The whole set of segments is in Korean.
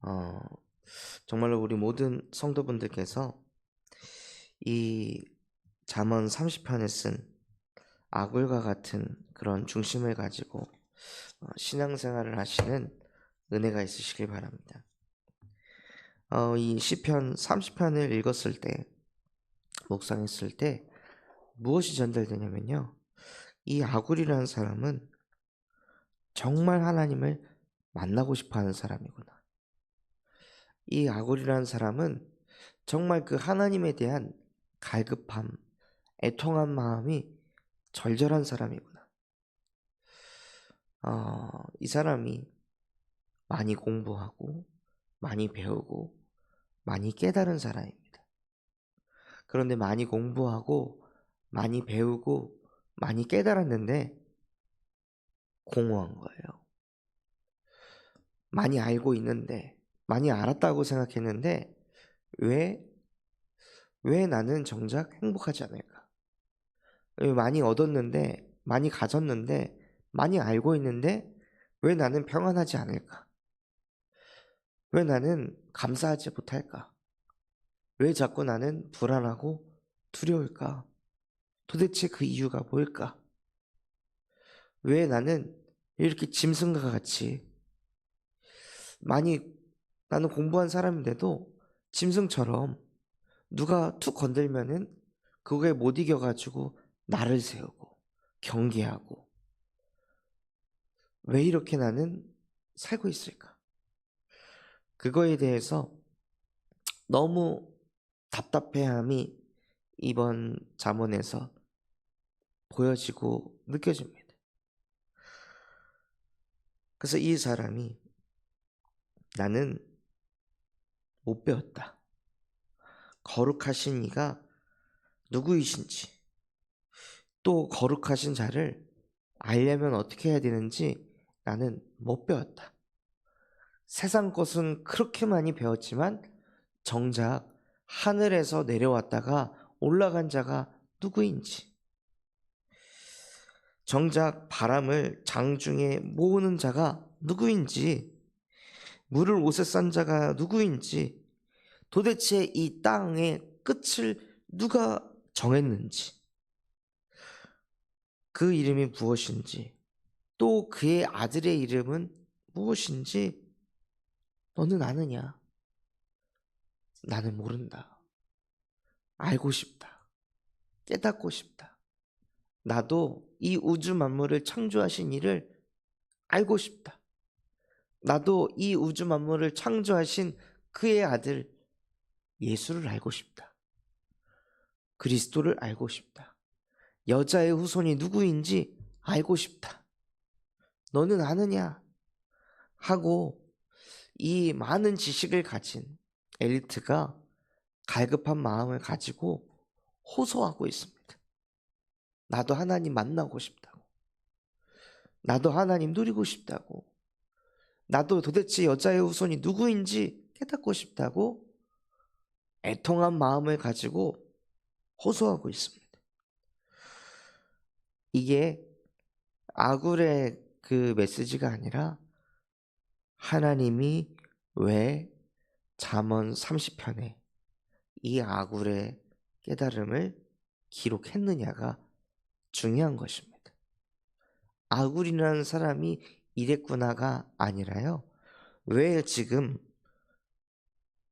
어, 정말로 우리 모든 성도분들께서 이 잠언 30편에 쓴 아굴과 같은 그런 중심을 가지고 신앙생활을 하시는 은혜가 있으시길 바랍니다. 이 시편 30편을 읽었을 때, 묵상했을 때 무엇이 전달되냐면요, 이 아굴이라는 사람은 정말 하나님을 만나고 싶어하는 사람이구나. 이 아굴이라는 사람은 정말 그 하나님에 대한 갈급함, 애통한 마음이 절절한 사람이구나. 이 사람이 많이 공부하고 많이 배우고 많이 깨달은 사람입니다. 그런데 많이 공부하고 많이 배우고 많이 깨달았는데 공허한 거예요. 많이 알고 있는데, 많이 알았다고 생각했는데 왜, 왜 나는 정작 행복하지 않을까? 왜 많이 얻었는데, 많이 가졌는데, 많이 알고 있는데 왜 나는 평안하지 않을까? 왜 나는 감사하지 못할까? 왜 자꾸 나는 불안하고 두려울까? 도대체 그 이유가 뭘까? 왜 나는 이렇게 짐승과 같이 많이 나는 공부한 사람인데도 짐승처럼 누가 툭 건들면은 그거에 못 이겨가지고 나를 세우고 경계하고 왜 이렇게 나는 살고 있을까? 그거에 대해서 너무 답답해함이 이번 잠언에서 보여지고 느껴집니다. 그래서 이 사람이 나는 못 배웠다. 거룩하신 이가 누구이신지, 또 거룩하신 자를 알려면 어떻게 해야 되는지 나는 못 배웠다. 세상 것은 그렇게 많이 배웠지만 정작 하늘에서 내려왔다가 올라간 자가 누구인지, 정작 바람을 장중에 모으는 자가 누구인지, 물을 옷에 싼 자가 누구인지, 도대체 이 땅의 끝을 누가 정했는지, 그 이름이 무엇인지, 또 그의 아들의 이름은 무엇인지 너는 아느냐? 나는 모른다. 알고 싶다. 깨닫고 싶다. 나도 이 우주 만물을 창조하신 이를 알고 싶다. 나도 이 우주 만물을 창조하신 그의 아들 예수를 알고 싶다. 그리스도를 알고 싶다. 여자의 후손이 누구인지 알고 싶다. 너는 아느냐? 하고 이 많은 지식을 가진 엘리트가 갈급한 마음을 가지고 호소하고 있습니다. 나도 하나님 만나고 싶다고. 나도 하나님 누리고 싶다고. 나도 도대체 여자의 후손이 누구인지 깨닫고 싶다고 애통한 마음을 가지고 호소하고 있습니다. 이게 아굴의 그 메시지가 아니라 하나님이 왜 잠언 30편에 이 아굴의 깨달음을 기록했느냐가 중요한 것입니다. 아굴이라는 사람이 이랬구나가 아니라요, 왜 지금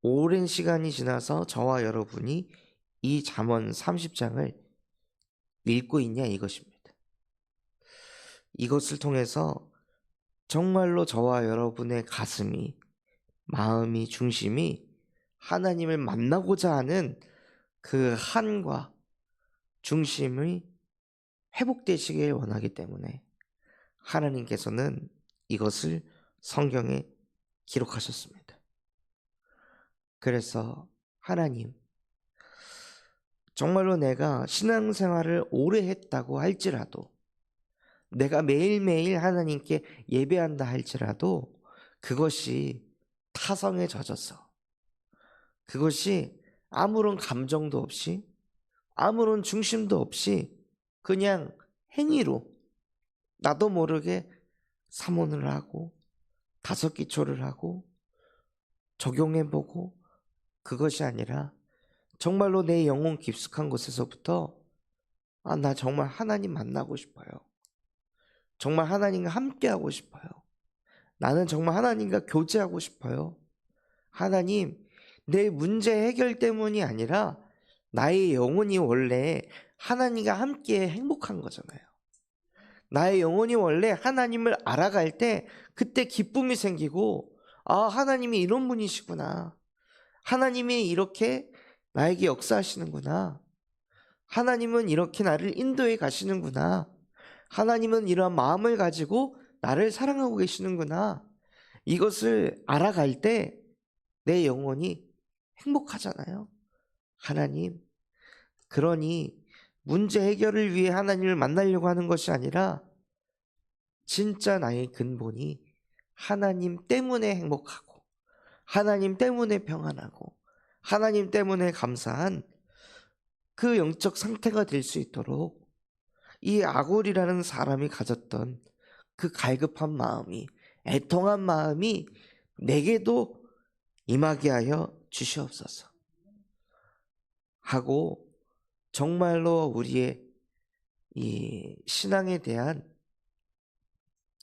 오랜 시간이 지나서 저와 여러분이 이 잠언 30장을 읽고 있냐 이것입니다. 이것을 통해서 정말로 저와 여러분의 가슴이, 마음이, 중심이 하나님을 만나고자 하는 그 한과 중심이 회복되시길 원하기 때문에 하나님께서는 이것을 성경에 기록하셨습니다. 그래서 하나님, 정말로 내가 신앙생활을 오래 했다고 할지라도, 내가 매일매일 하나님께 예배한다 할지라도 그것이 타성에 젖어서, 그것이 아무런 감정도 없이 아무런 중심도 없이 그냥 행위로 나도 모르게 삼원을 하고 다섯 기초를 하고 적용해보고 그것이 아니라 정말로 내 영혼 깊숙한 곳에서부터 나 정말 하나님 만나고 싶어요. 정말 하나님과 함께하고 싶어요. 나는 정말 하나님과 교제하고 싶어요. 하나님, 내 문제 해결 때문이 아니라 나의 영혼이 원래 하나님과 함께 행복한 거잖아요. 나의 영혼이 원래 하나님을 알아갈 때 그때 기쁨이 생기고 하나님이 이런 분이시구나. 하나님이 이렇게 나에게 역사하시는구나. 하나님은 이렇게 나를 인도해 가시는구나. 하나님은 이러한 마음을 가지고 나를 사랑하고 계시는구나. 이것을 알아갈 때 내 영혼이 행복하잖아요. 하나님, 그러니 문제 해결을 위해 하나님을 만나려고 하는 것이 아니라 진짜 나의 근본이 하나님 때문에 행복하고 하나님 때문에 평안하고 하나님 때문에 감사한 그 영적 상태가 될 수 있도록 이 아골이라는 사람이 가졌던 그 갈급한 마음이, 애통한 마음이 내게도 임하게 하여 주시옵소서 하고, 정말로 우리의 이 신앙에 대한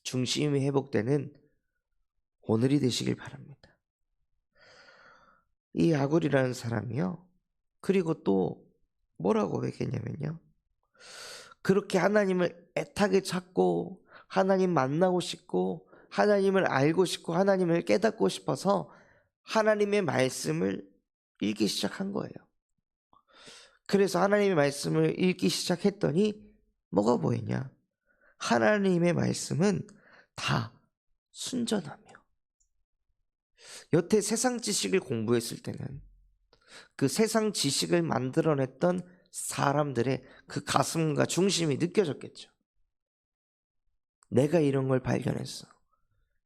중심이 회복되는 오늘이 되시길 바랍니다. 이 아굴이라는 사람이요, 그리고 또 뭐라고 얘기했냐면요, 그렇게 하나님을 애타게 찾고 하나님 만나고 싶고 하나님을 알고 싶고 하나님을 깨닫고 싶어서 하나님의 말씀을 읽기 시작한 거예요. 그래서 하나님의 말씀을 읽기 시작했더니 뭐가 보이냐? 하나님의 말씀은 다 순전하며, 여태 세상 지식을 공부했을 때는 그 세상 지식을 만들어냈던 사람들의 그 가슴과 중심이 느껴졌겠죠. 내가 이런 걸 발견했어.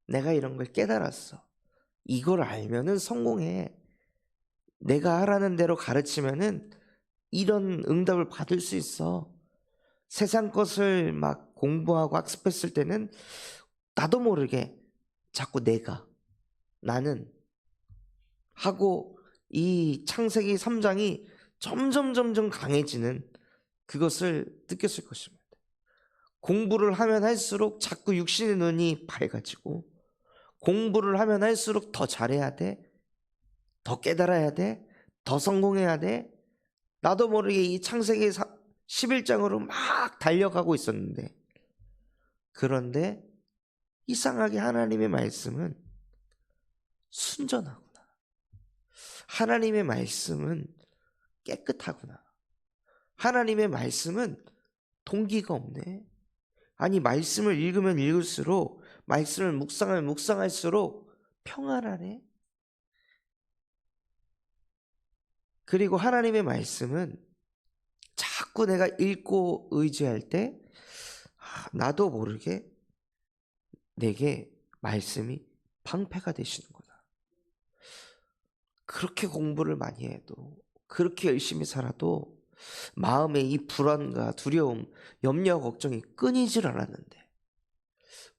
내가 이런 걸 깨달았어. 이걸 알면은 성공해. 내가 하라는 대로 가르치면은 이런 응답을 받을 수 있어. 세상 것을 막 공부하고 학습했을 때는 나도 모르게 자꾸 나는 하고 이 창세기 3장이 점점 강해지는 그것을 느꼈을 것입니다. 공부를 하면 할수록 자꾸 육신의 눈이 밝아지고, 공부를 하면 할수록 더 잘해야 돼, 더 깨달아야 돼, 더 성공해야 돼. 나도 모르게 이 창세기 11장으로 막 달려가고 있었는데, 그런데 이상하게 하나님의 말씀은 순전하구나. 하나님의 말씀은 깨끗하구나. 하나님의 말씀은 동기가 없네. 아니, 말씀을 읽으면 읽을수록, 말씀을 묵상하면 묵상할수록 평안하네. 그리고 하나님의 말씀은 자꾸 내가 읽고 의지할 때 나도 모르게 내게 말씀이 방패가 되시는구나. 그렇게 공부를 많이 해도, 그렇게 열심히 살아도 마음의 이 불안과 두려움, 염려, 걱정이 끊이질 않았는데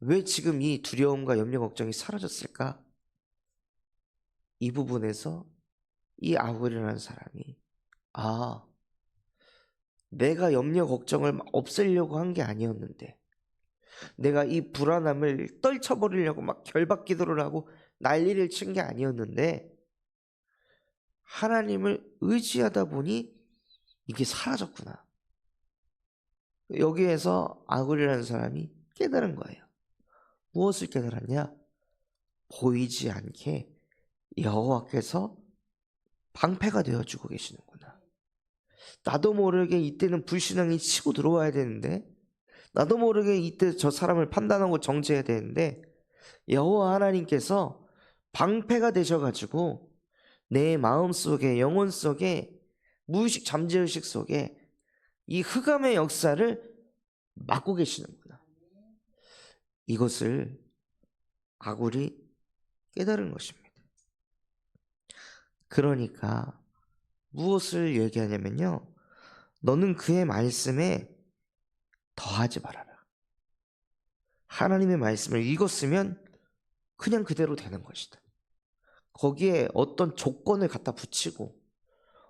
왜 지금 이 두려움과 염려, 걱정이 사라졌을까? 이 부분에서 이 아굴이라는 사람이 내가 염려, 걱정을 없애려고 한 게 아니었는데, 내가 이 불안함을 떨쳐버리려고 막 결박기도를 하고 난리를 친 게 아니었는데, 하나님을 의지하다 보니 이게 사라졌구나. 여기에서 아굴이라는 사람이 깨달은 거예요. 무엇을 깨달았냐? 보이지 않게 여호와께서 방패가 되어주고 계시는구나. 나도 모르게 이때는 불신앙이 치고 들어와야 되는데, 나도 모르게 이때 저 사람을 판단하고 정죄해야 되는데, 여호와 하나님께서 방패가 되셔가지고 내 마음속에, 영혼 속에, 무의식 잠재의식 속에 이 흑암의 역사를 막고 계시는구나. 이것을 아굴이 깨달은 것입니다. 그러니까 무엇을 얘기하냐면요, 너는 그의 말씀에 더하지 말아라. 하나님의 말씀을 읽었으면 그냥 그대로 되는 것이다. 거기에 어떤 조건을 갖다 붙이고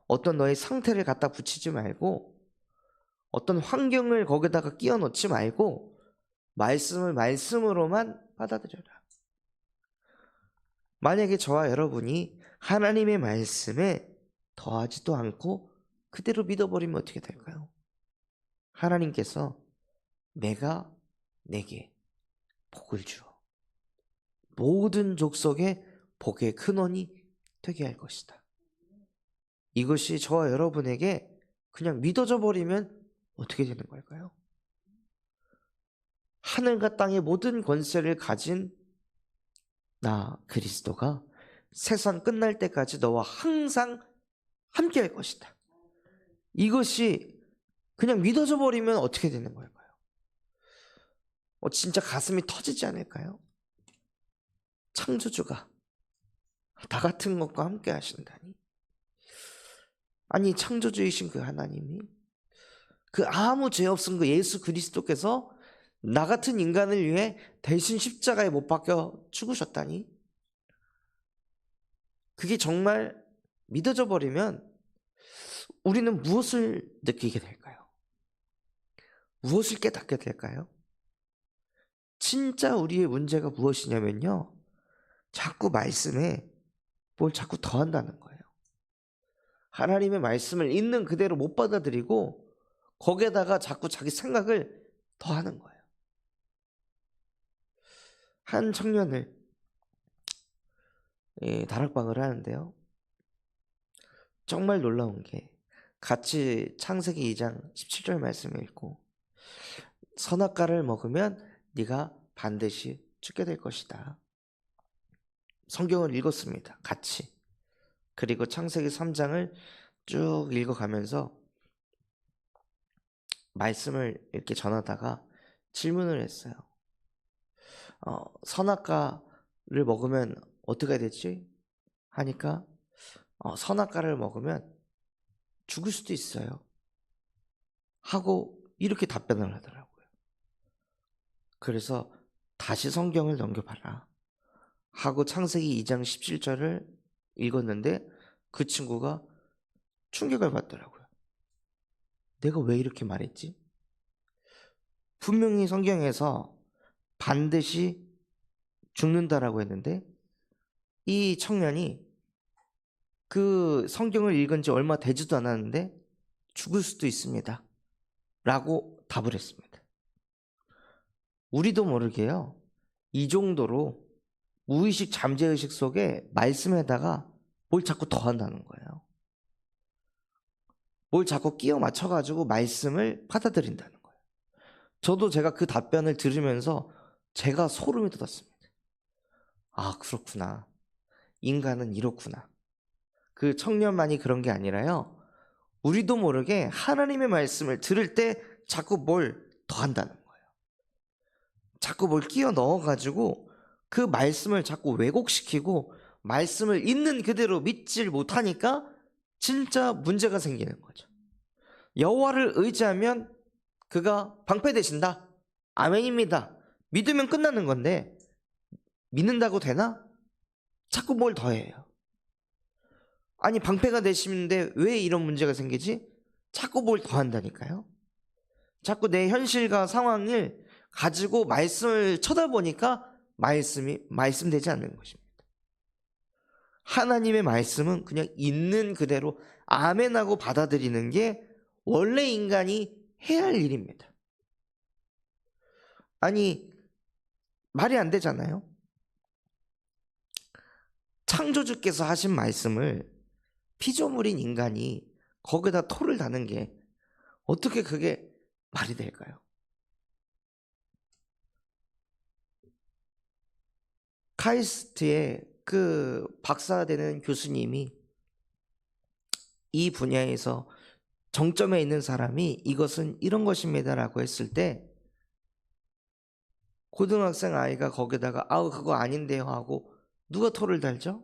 어떤 너의 상태를 갖다 붙이지 말고 어떤 환경을 거기다가 끼워 넣지 말고 말씀을 말씀으로만 받아들여라. 만약에 저와 여러분이 하나님의 말씀에 더하지도 않고 그대로 믿어버리면 어떻게 될까요? 하나님께서 내가 내게 복을 주어 모든 족속의 복의 근원이 되게 할 것이다. 이것이 저와 여러분에게 그냥 믿어져 버리면 어떻게 되는 걸까요? 하늘과 땅의 모든 권세를 가진 나 그리스도가 세상 끝날 때까지 너와 항상 함께 할 것이다. 이것이 그냥 믿어져 버리면 어떻게 되는 걸까요? 진짜 가슴이 터지지 않을까요? 창조주가 나 같은 것과 함께 하신다니. 아니, 창조주이신 그 하나님이 그 아무 죄 없은 그 예수 그리스도께서 나 같은 인간을 위해 대신 십자가에 못 박혀 죽으셨다니. 그게 정말 믿어져 버리면 우리는 무엇을 느끼게 될까요? 무엇을 깨닫게 될까요? 진짜 우리의 문제가 무엇이냐면요, 자꾸 말씀에 뭘 자꾸 더한다는 거예요. 하나님의 말씀을 있는 그대로 못 받아들이고 거기에다가 자꾸 자기 생각을 더하는 거예요. 한 청년을 다락방을 하는데요, 정말 놀라운 게 같이 창세기 2장 17절 말씀을 읽고 선악과를 먹으면 네가 반드시 죽게 될 것이다. 성경을 읽었습니다. 같이. 그리고 창세기 3장을 쭉 읽어가면서 말씀을 이렇게 전하다가 질문을 했어요. 선악과를 먹으면 어떻게 되지? 하니까 선악과를 먹으면 죽을 수도 있어요. 하고 이렇게 답변을 하더라고요. 그래서 다시 성경을 넘겨봐라 하고 창세기 2장 17절을 읽었는데 그 친구가 충격을 받더라고요. 내가 왜 이렇게 말했지? 분명히 성경에서 반드시 죽는다라고 했는데 이 청년이 그 성경을 읽은 지 얼마 되지도 않았는데 죽을 수도 있습니다 라고 답을 했습니다. 우리도 모르게요, 이 정도로 무의식 잠재의식 속에 말씀에다가 뭘 자꾸 더한다는 거예요. 뭘 자꾸 끼워 맞춰가지고 말씀을 받아들인다는 거예요. 저도 제가 그 답변을 들으면서 제가 소름이 돋았습니다. 아, 그렇구나. 인간은 이렇구나. 그 청년만이 그런 게 아니라요, 우리도 모르게 하나님의 말씀을 들을 때 자꾸 뭘 더한다는 거예요. 자꾸 뭘 끼워 넣어가지고 그 말씀을 자꾸 왜곡시키고 말씀을 있는 그대로 믿질 못하니까 진짜 문제가 생기는 거죠. 여호와를 의지하면 그가 방패되신다. 아멘입니다. 믿으면 끝나는 건데 믿는다고 되나? 자꾸 뭘 더해요. 아니, 방패가 되시는데 왜 이런 문제가 생기지? 자꾸 뭘 더한다니까요. 자꾸 내 현실과 상황을 가지고 말씀을 쳐다보니까 말씀이 말씀되지 않는 것입니다. 하나님의 말씀은 그냥 있는 그대로 아멘하고 받아들이는 게 원래 인간이 해야 할 일입니다. 아니, 말이 안 되잖아요. 창조주께서 하신 말씀을 피조물인 인간이 거기다 토를 다는 게 어떻게 그게 말이 될까요? 카이스트의 그 박사 되는 교수님이 이 분야에서 정점에 있는 사람이 이것은 이런 것입니다라고 했을 때 고등학생 아이가 거기다가 아우 그거 아닌데요 하고 누가 토를 달죠?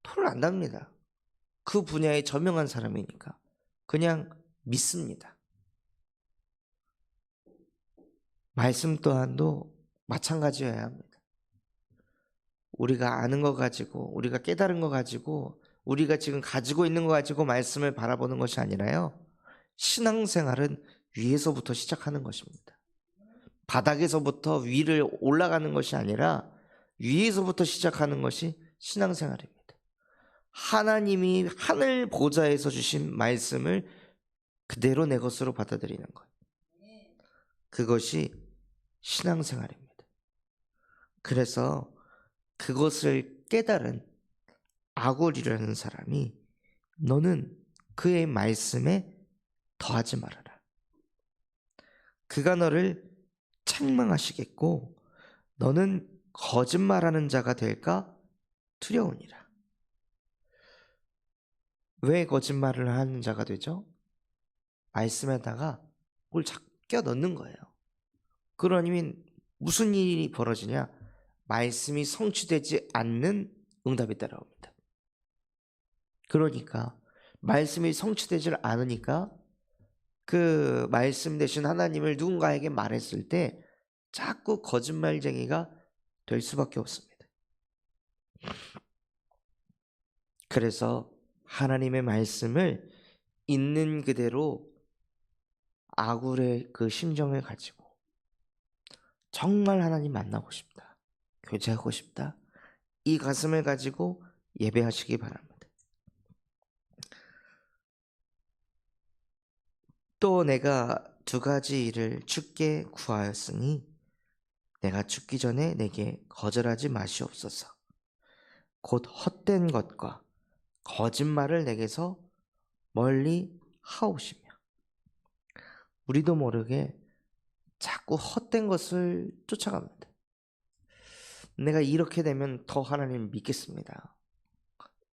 토를 안 답니다. 그 분야에 저명한 사람이니까 그냥 믿습니다. 말씀 또한도 마찬가지여야 합니다. 우리가 아는 거 가지고, 우리가 깨달은 거 가지고, 우리가 지금 가지고 있는 거 가지고 말씀을 바라보는 것이 아니라요, 신앙생활은 위에서부터 시작하는 것입니다. 바닥에서부터 위를 올라가는 것이 아니라 위에서부터 시작하는 것이 신앙생활입니다. 하나님이 하늘 보좌에서 주신 말씀을 그대로 내 것으로 받아들이는 것, 그것이 신앙생활입니다. 그래서 그것을 깨달은 아굴이라는 사람이 너는 그의 말씀에 더하지 말아라. 그가 너를 책망하시겠고 너는 거짓말하는 자가 될까 두려우니라. 왜 거짓말을 하는 자가 되죠? 말씀에다가 뭘 껴 넣는 거예요. 그러니 무슨 일이 벌어지냐? 말씀이 성취되지 않는 응답이 따라옵니다. 그러니까 말씀이 성취되지 않으니까 그 말씀 대신 하나님을 누군가에게 말했을 때 자꾸 거짓말쟁이가 될 수밖에 없습니다. 그래서 하나님의 말씀을 있는 그대로 아굴의 그 심정을 가지고 정말 하나님 만나고 싶다, 교제하고 싶다, 이 가슴을 가지고 예배하시기 바랍니다. 또 내가 두 가지 일을 주께 구하였으니 내가 죽기 전에 내게 거절하지 마시옵소서. 곧 헛된 것과 거짓말을 내게서 멀리 하옵시며. 우리도 모르게 자꾸 헛된 것을 쫓아갑니다. 내가 이렇게 되면 더 하나님을 믿겠습니다.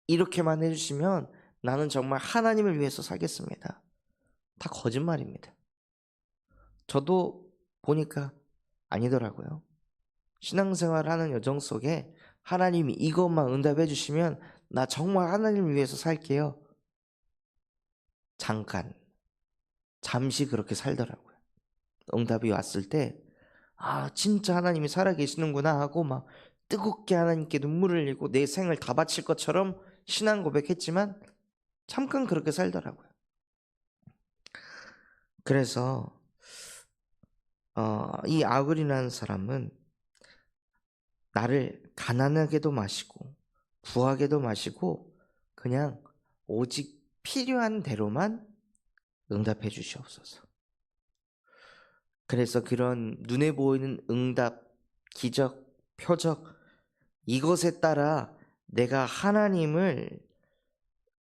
이렇게만 해주시면 나는 정말 하나님을 위해서 살겠습니다. 다 거짓말입니다. 저도 보니까 아니더라고요. 신앙생활하는 여정 속에 하나님이 이것만 응답해 주시면 나 정말 하나님을 위해서 살게요. 잠시 그렇게 살더라고요. 응답이 왔을 때 진짜 하나님이 살아계시는구나 하고 막 뜨겁게 하나님께 눈물을 흘리고 내 생을 다 바칠 것처럼 신앙 고백했지만 잠깐 그렇게 살더라고요. 그래서 이 아굴이라는 사람은 나를 가난하게도 마시고 부하게도 마시고 그냥 오직 필요한 대로만 응답해 주시옵소서. 그래서 그런 눈에 보이는 응답, 기적, 표적, 이것에 따라 내가 하나님을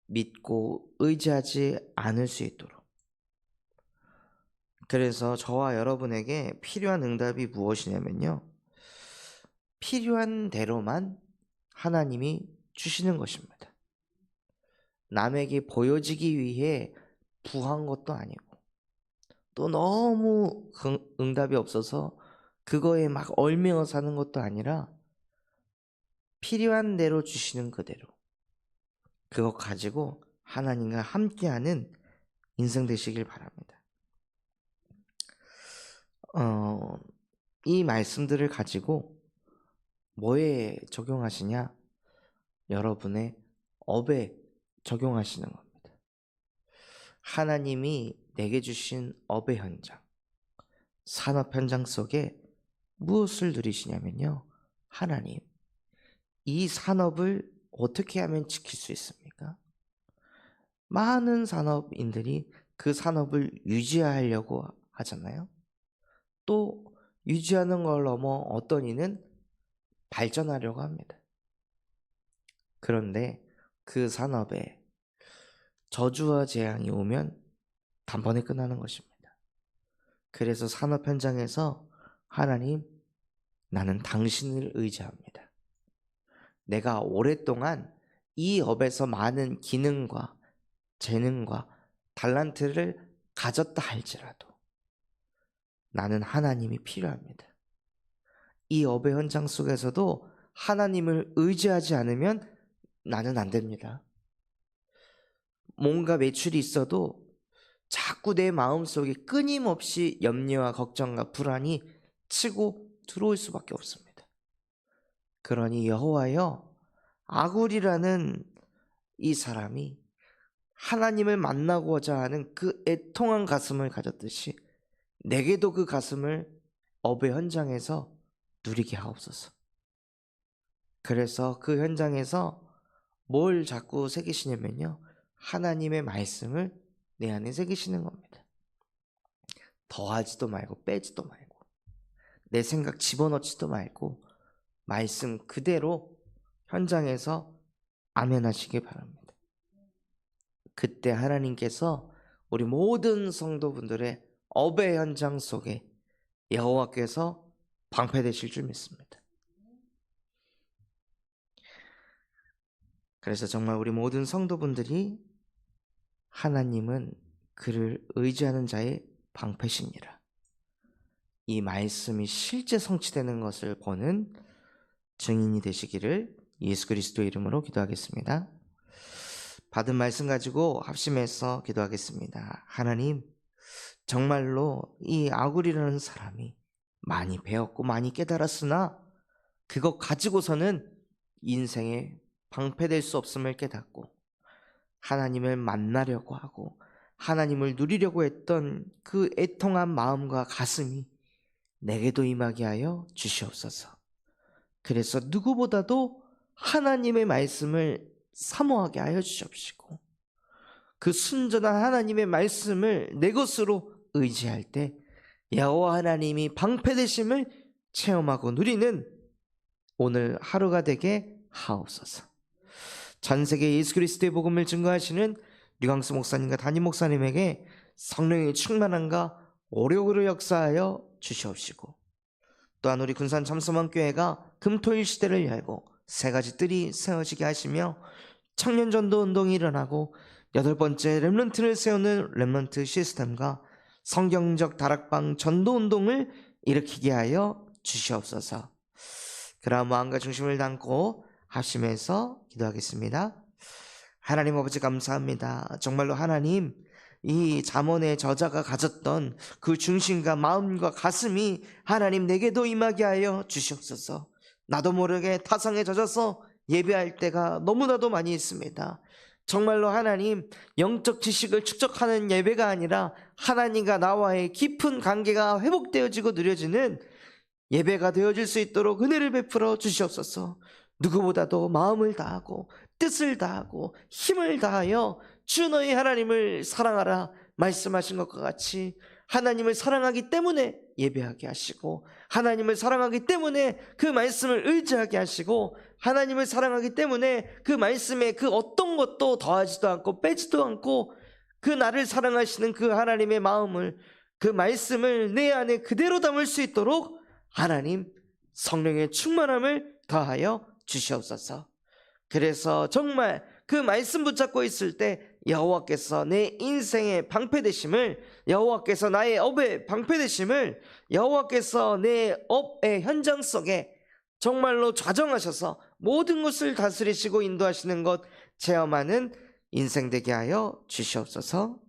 믿고 의지하지 않을 수 있도록, 그래서 저와 여러분에게 필요한 응답이 무엇이냐면요, 필요한 대로만 하나님이 주시는 것입니다. 남에게 보여지기 위해 부한 것도 아니고 또 너무 응답이 없어서 그거에 막 얽매여 사는 것도 아니라 필요한 대로 주시는 그대로, 그거 가지고 하나님과 함께하는 인생 되시길 바랍니다. 이 말씀들을 가지고 뭐에 적용하시냐? 여러분의 업에 적용하시는 겁니다. 하나님이 내게 주신 업의 현장, 산업 현장 속에 무엇을 누리시냐면요, 하나님, 이 산업을 어떻게 하면 지킬 수 있습니까? 많은 산업인들이 그 산업을 유지하려고 하잖아요. 또 유지하는 걸 넘어 어떤 이는 발전하려고 합니다. 그런데 그 산업에 저주와 재앙이 오면 단번에 끝나는 것입니다. 그래서 산업 현장에서 하나님, 나는 당신을 의지합니다. 내가 오랫동안 이 업에서 많은 기능과 재능과 달란트를 가졌다 할지라도 나는 하나님이 필요합니다. 이 업의 현장 속에서도 하나님을 의지하지 않으면 나는 안 됩니다. 뭔가 매출이 있어도 자꾸 내 마음속에 끊임없이 염려와 걱정과 불안이 치고 들어올 수밖에 없습니다. 그러니 여호와여, 아굴이라는 이 사람이 하나님을 만나고자 하는 그 애통한 가슴을 가졌듯이 내게도 그 가슴을 업의 현장에서 누리게 하옵소서. 그래서 그 현장에서 뭘 자꾸 새기시냐면요, 하나님의 말씀을 내 안에 새기시는 겁니다. 더하지도 말고 빼지도 말고 내 생각 집어넣지도 말고 말씀 그대로 현장에서 아멘하시기 바랍니다. 그때 하나님께서 우리 모든 성도분들의 업의 현장 속에 여호와께서 방패되실 줄 믿습니다. 그래서 정말 우리 모든 성도분들이 하나님은 그를 의지하는 자의 방패시니라, 이 말씀이 실제 성취되는 것을 보는 증인이 되시기를 예수 그리스도의 이름으로 기도하겠습니다. 받은 말씀 가지고 합심해서 기도하겠습니다. 하나님, 정말로 이 아굴이라는 사람이 많이 배웠고 많이 깨달았으나 그것 가지고서는 인생에 방패될 수 없음을 깨닫고 하나님을 만나려고 하고 하나님을 누리려고 했던 그 애통한 마음과 가슴이 내게도 임하게 하여 주시옵소서. 그래서 누구보다도 하나님의 말씀을 사모하게 하여 주시옵시고 그 순전한 하나님의 말씀을 내 것으로 의지할 때 여호와 하나님이 방패되심을 체험하고 누리는 오늘 하루가 되게 하옵소서. 전 세계 예수 그리스도의 복음을 증거하시는 류광수 목사님과 담임 목사님에게 성령의 충만함과 오력으로 역사하여 주시옵시고, 또한 우리 군산 참소망교회가 금토일 시대를 열고 세 가지 뜰이 세워지게 하시며 청년 전도 운동이 일어나고 8번째 렘넌트를 세우는 렘넌트 시스템과 성경적 다락방 전도 운동을 일으키게 하여 주시옵소서. 그러한 마음과 중심을 담고 합심해서 기도하겠습니다. 하나님 아버지, 감사합니다. 정말로 하나님, 이 잠언의 저자가 가졌던 그 중심과 마음과 가슴이 하나님 내게도 임하게 하여 주시옵소서. 나도 모르게 타성에 젖어서 예배할 때가 너무나도 많이 있습니다. 정말로 하나님, 영적 지식을 축적하는 예배가 아니라 하나님과 나와의 깊은 관계가 회복되어지고 누려지는 예배가 되어질 수 있도록 은혜를 베풀어 주시옵소서. 누구보다도 마음을 다하고 뜻을 다하고 힘을 다하여 주 너희 하나님을 사랑하라 말씀하신 것과 같이 하나님을 사랑하기 때문에 예배하게 하시고, 하나님을 사랑하기 때문에 그 말씀을 의지하게 하시고, 하나님을 사랑하기 때문에 그 말씀에 그 어떤 것도 더하지도 않고 빼지도 않고 그 나를 사랑하시는 그 하나님의 마음을, 그 말씀을 내 안에 그대로 담을 수 있도록 하나님 성령의 충만함을 더하여 주시옵소서. 그래서 정말 그 말씀 붙잡고 있을 때 여호와께서 내 인생의 방패되심을, 여호와께서 나의 업의 방패되심을, 여호와께서 내 업의 현장 속에 정말로 좌정하셔서 모든 것을 다스리시고 인도하시는 것 체험하는 인생 되게 하여 주시옵소서.